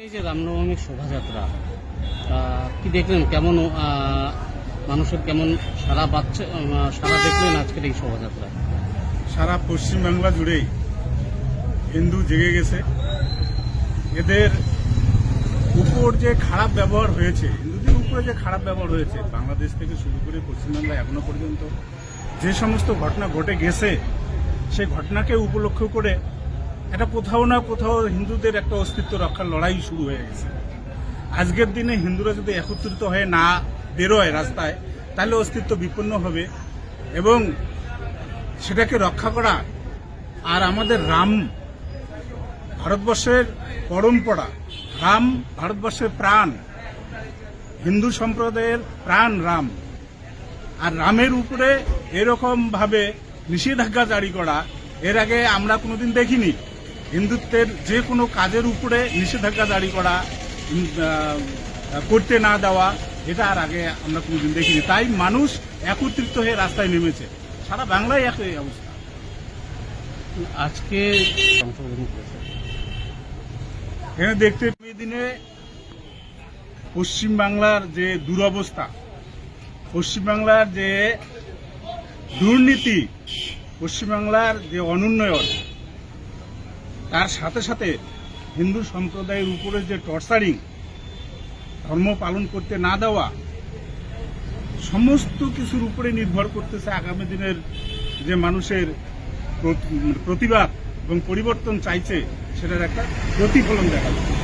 এই যে রামনবমীর শোভাযাত্রা কি দেখলেন, কেমন মানুষের কেমন সারা দেখলেন আজকের এই শোভাযাত্রা? সারা পশ্চিমবাংলা জুড়েই হিন্দু জেগে গেছে। এদের উপর যে খারাপ ব্যবহার হয়েছে, হিন্দুদের উপরে যে খারাপ ব্যবহার হয়েছে, বাংলাদেশ থেকে শুরু করে পশ্চিমবাংলা এখনো পর্যন্ত যে সমস্ত ঘটনা ঘটে গেছে, সেই ঘটনাকে উপলক্ষ করে এটা কোথাও না কোথাও হিন্দুদের একটা অস্তিত্ব রক্ষার লড়াই শুরু হয়ে গেছে। আজকের দিনে হিন্দুরা যদি একত্রিত হয়ে না বেরোয় রাস্তায়, তাহলে অস্তিত্ব বিপন্ন হবে এবং সেটাকে রক্ষা করা। আর আমাদের রাম ভারতবর্ষের পরম্পরা, রাম ভারতবর্ষের প্রাণ, হিন্দু সম্প্রদায়ের প্রাণ রাম। আর রামের উপরে এরকম ভাবে নিষেধাজ্ঞা জারি করা এর আগে আমরা কোনোদিন দেখিনি। হিন্দুত্বের যে কোনো কাজের উপরে নিষেধাজ্ঞা জারি করা, করতে না দেওয়া, এটা আর আগে আমরা কোনোদিন দেখিনি। তাই মানুষ একত্রিত হয়ে রাস্তায় নেমেছে। সারা বাংলায় একই অবস্থা। আজকে অংশগ্রহণ করেছে এখানে দেখতে এই দিনে পশ্চিমবাংলার যে দুরবস্থা, পশ্চিমবাংলার যে দুর্নীতি, পশ্চিমবাংলার যে অনুন্নয়ন, তার সাথে সাথে হিন্দু সম্প্রদায়ের উপরে যে টর্চারিং, ধর্ম পালন করতে না দেওয়া, সমস্ত কিছুর উপরে নির্ভর করতেছে আগামী দিনের যে মানুষের প্রতিবাদ এবং পরিবর্তন চাইছে, সেটার একটা প্রতিফলন দেখা যাচ্ছে।